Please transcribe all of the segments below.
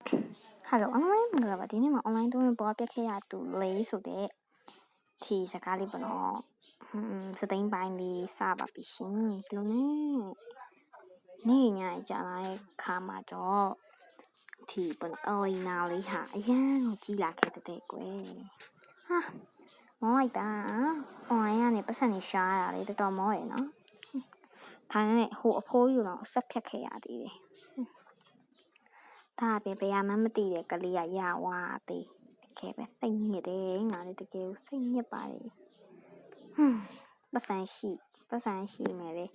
Hello, online မင်္ဂလာပါဒီနေ့မှာ online သုံးပေါ်ပြခဲ့ရတူလေးဆိုတဲ့ဒီစကားလေးပေါ့နော်စသိန်းပိုင်းလေးစပါပြီရှင်ဒီလိုနဲ့နေ့ညကြာလာတဲ့ခါမှာတော့ဒီပေါ့အလီနာလေးဟာအရန်ကိုကြီးလာခဲ့တဲ့ကွယ်ဟာမောလိုက်တာ online ကနေပတ်စံနေရှားရတာလေတော်တော်မောရယ်နော်ဒါနဲ့ဟိုအဖိုးယူတော့ဆက်ဖြတ်ခဲ့ရသေးတယ်ဒါပဲဘယ်မှမသိတဲ့ကလေးကရဝါသေးတကယ်ပဲစိတ်ညစ်တယ်ငါလည်းတကယ်ကိုစိတ်ညစ်ပါတယ်ပတ်စံရှိမယ်လေ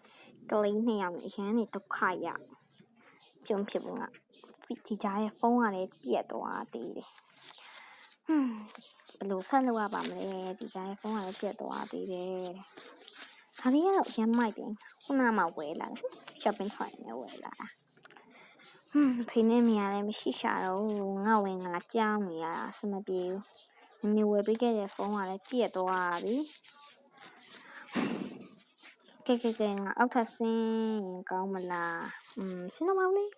ကလေးနှစ်ယောက်နဲ့အရန်နေဒုက္ခရပြုံးဖြစ်ဘူးငါဒီကြားရဲ့ဖုန်းကလည်းပြက်သွားသေးတယ်ဘယ်လိုဆက်လုပ်ရပါမလဲဒီကြားရဲ့ဖုန်းကလည်းပြက်သွားသေးတယ်ဒါလေးကတော့ရမ်းမိုက်တယ်ခုနမှဝဲလာတယ် shopping cart နဲ့ဝဲလာတာဖေနဲ့မရလည်းမရှိရှာတော့ငါဝင်ငါကြောင်းနေရတာအဆင်မပြေဘူးမမေဝယ်ပေးခဲ့တဲ့ဖုန်းကလည်းပြက်သွားပြီကဲငါအောက်ထပ်ဆင်းကောင်းမလားရှင်းတော့မလေး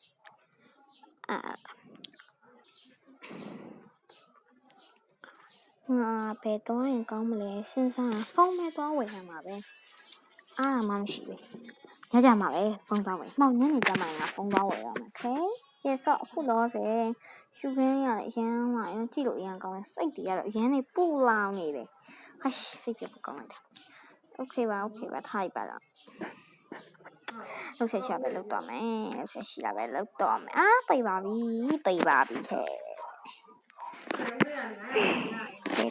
ငါဘယ်တော့ရင်ကောင်းမလဲစဉ်းစားဖုန်းမဲ့သွားဝယ်ရမှာပဲအားမှမရှိဘူးညကြမှာပဲဖုန်းသွားဝယ်မောင်ညနေကြမှာငါဖုန်းသွားဝယ်ရမှာခဲကျေဆော့အခုတော့စေရှူခင်းရတဲ့အရန်မှကြည့်လို့အရန်ကောင်းတယ်စိတ်တွေကတော့အရန်နေပူလောင်နေတယ်ဟာစိတ်ကပူကောင်းလိုက်တာโอเคပါထားလိုက်ပါတော့လောက်ဆက်ရှာပဲလောက်တော့မယ်လောက်ဆက်ရှိလာပဲလောက်တော့မယ်သိပါပြီခဲ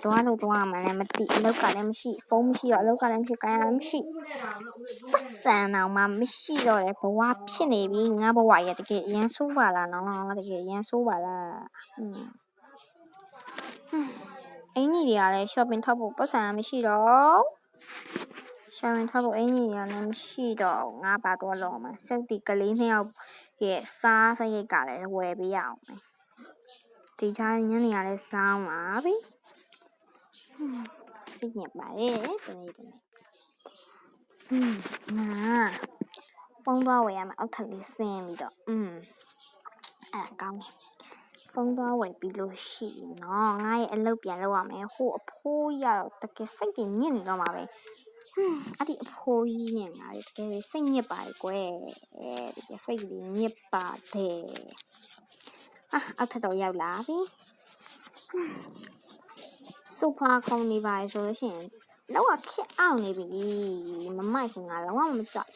တော့လို့တော့မှလည်းမသိအလောက်ကလည်းမရှိဖုန်းမရှိတော့အလောက်ကလည်းမရှိကိုင်းလည်းမရှိပတ်စံအောင်မှမရှိတော့တဲ့ဘဝဖြစ်နေပြီငါဘဝရတကယ်အရန်ဆိုးပါလားနော်တကယ်အရန်ဆိုးပါလားအင်းကြီးတွေကလည်း shopping ထောက်ဖို့ပတ်စံမရှိတော့shopping ထောက်ဖို့အင်းကြီးတွေကလည်းမရှိတော့ငါပါတော့လောမှာစက်တီကလေးနှစ်ယောက်ရဲ့စားစရိတ်ကလည်းဝယ်ပေးရအောင်မယ်ဒီချာညနေကလည်းစောင်းပါပြီစိတ်ညစ်ပါရဲ့ဒီနေ့ငါဖုန်းသွားဝယ်ရမယ်အောက်ထပ်လေးဆင်းပြီးတော့အဲ့ကောင်းတယ်ဖုန်းသွားဝယ်ပြီးလို့ရှိရင်နော်ငါရဲ့အလုပ်ပြန်လုပ်ရမယ်ဟိုအဖိုးရတော့တကယ်စိတ်တွေညစ်နေတော့မှာပဲအဲ့ဒီအဖိုးကြီးနဲ့ငါတကယ်စိတ်ညစ်ပါတယ်ကွယ်တကယ်စိတ်တွေညစ်ပါတယ်အောက်ထပ်တော့ရောက်လာပြီဆိုဖာခုံနေပါဆိုလို့ရှိရင်လောကခက်အောင်နေပြီမမိုက်ဘူးငါလောကမကြောက်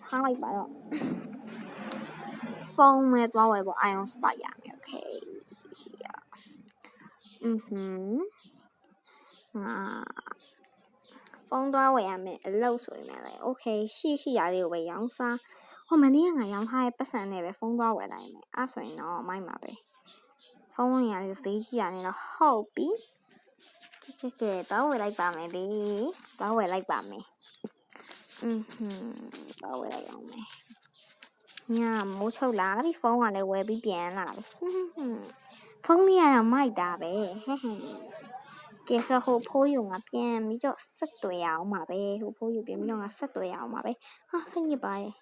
ထားလိုက်ပါတော့ဖုန်းမဲ့သွားဝယ်ဖို့အာရုံစိုက်ရမယ်โอเคဖုန်းသွားဝယ်ရမယ်အလုပ်ဆိုရင်လည်းโอเคရှိရလေးကိုပဲရောင်းစားဟိုမနေ့ကငါရောင်းထားတဲ့ပတ်စံနဲ့ပဲဖုန်းသွားဝယ်လိုက်မယ်အဲ့ဆိုရင်တော့မိုက်မှာပဲဖုန်းဝင်ရလေးစတေးကြည့်ရနေတော့ဟုတ်ပြီကဲတော့ဝယ်လိုက်ပါမယ်လေတော့ဝယ်လိုက်ပါမယ်တော့ဝယ်လိုက်အောင်မယ်ညာမိုးချုပ်လာပြီဖုန်းကလည်းဝယ်ပြီးပြန်လာပြီဖုန်းလေးကတော့မိုက်တာပဲကဲဆိုဟိုဖိုးယူငါပြန်ပြီးတော့ဆက်သွယ်အောင်ပါပဲဟိုဖိုးယူပြန်ပြီးတော့ငါဆက်သွယ်အောင်ပါပဲစိတ်ညစ်ပါရဲ့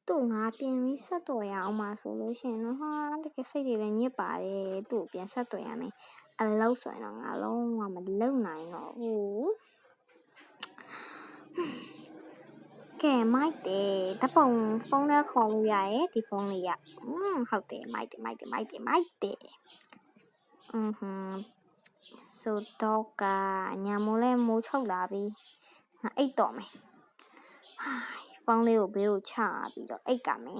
သူ့ငါပြန်ပြီးဆက်သွယ်အောင်ပါဆိုလို့ရှိရင်တော့တကယ်စိတ်တွေလည်းညစ်ပါတယ်သူ့ပြန်ဆက်သွယ်ရမယ်အလုပ်ဆိုရင်တော့ငါလုံးဝမလုံနိုင်တော့ဘူးကဲမိုက်တယ်တပုံဖုန်းနဲ့ခေါ်လို့ရရဲ့ဒီဖုန်းလေးရဟုတ်တယ်မိုက်တယ်ဆိုတော့ကညာမိုးလဲမိုးချုပ်လာပြီငါအိတ်တော့မယ်ဖုန်းလေးကိုဘေးကိုချပြီးတော့အိတ်ကမယ်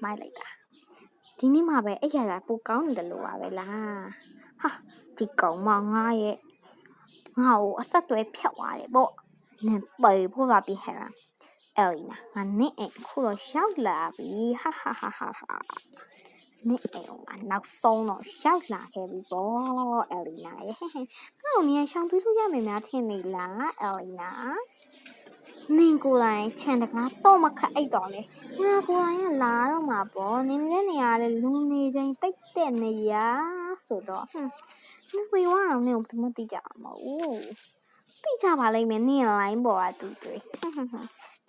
မိုက်လိုက်တာဒီနေ့မှပဲအဲ့ရတာပိုကောင်းနေတယ်လို့ပါပဲလားဒီကောင်မငါ့ကိုအသက်သွဲဖြတ်သွားတယ်ပေါ့နင်ပေဖို့ပါပြီဟဲ့အဲ့လီနာငါနဲ့အခုတော့ရောက်လာပြီနဲ့နောက်ဆုံးတော့ရောက်လာခဲ့ပြီပေါ့အဲ့လီနာရဲ့ငါ့ကိုနေရှောင်းသွေးလို့ရမယ်များထင်နေလားအဲ့လီနာနင်ကိုယ်တိုင်ခြံတကားတော့မခတ်အိတ်တော့လေငါကိုယ်တိုင်ကလာတော့မှာပေါ့နင်လည်းနေရလေလူနေချင်းတိတ်တဲ့နေရဆိုတော့မစီဝါအောင်နေဘယ်မှသိကြမှာမဟုတ်သိကြပါလိမ့်မယ်နင်လိုင်းပေါ်ကတူတွေ့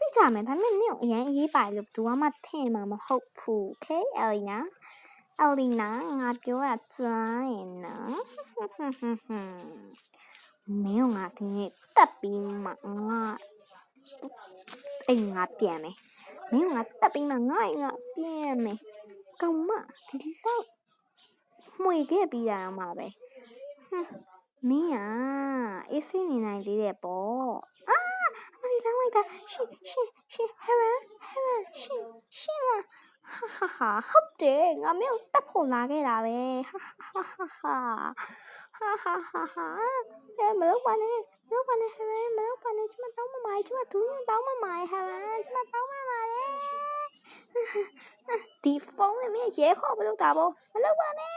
သိကြမယ်ဒါပေမဲ့နင့်ကိုအရင်အေးပါလို့ဘယ်သူမှထင်မှာမဟုတ်ဘူး okay အလီနာငါပြောရကြားရင်နော်မင်းကငါဒီနေ့တက်ပြီးမှငါအိမ်ငါပြန်မယ်မင်းကငါတက်ပြီးမှငါပြန်မယ်ကောင်မဒီလောက်မှွေခဲ့ပြီးတာမှပဲမင်းအေးစိနေနိုင်သေးတယ်ပေါ့မဒီလောင်းလိုက်တာရှင်ဟဲ့ရှင်လားဟာဟုတ်တယ်ငါမင်းကိုတက်ဖို့လာခဲ့တာပဲဟာမလုပ်ပါနဲ့ဟဲ့မလုပ်ပါနဲ့ကျမတောင်းမမိုင်းကျမသူတောင်းမမိုင်းဟဲ့ကျမတောင်းမမိုင်းဒီဖုန်းနဲ့မင်းရဲခေါ်မလုပ်တာပေါ့မလုပ်ပါနဲ့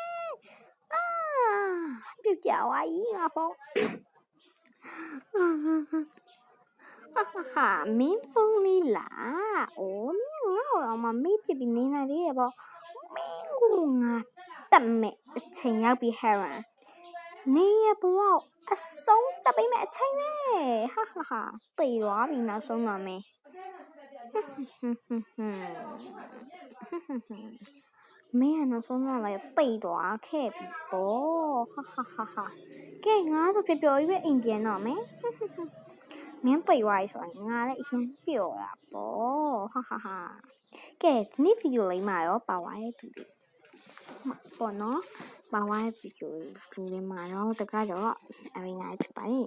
ပြုတ်ကြွားကြီးငါဖုန်းမင်းဖုန်းလေးလားမင်းငါ့ကိုတော့မေးပြပြီးနေနိုင်သေးရဲ့ပေါ့မင်းကိုငါတက်မဲ့အချိန်ရောက်ပြီဟဲ့နေရဘဝအဆုံးတက်ပေးမဲ့အချိန်ပဲဟာပြေးသွားပြီနောက်ဆုံးတော့မင်းမင်းကနောက်ဆုံးတော့လည်းပိတ်သွားခဲ့ပြီပေါ့ဟာကဲငါတော့ပျော်ကြီးပဲအိမ်ပြန်တော့မယ်မင်းပိတ်သွားပြီဆိုတာငါလည်းအရင်ပျော်တာပေါ့ဟာကဲဒီနေ့ဗီဒီယိုလေးမှာရောပါသွားရဲ့သူတွေပေါ့နော်ပါသွားရဲ့ဗီဒီယိုလေးမှာတော့တကားတော့အရင်ငါဖြစ်ပါတယ်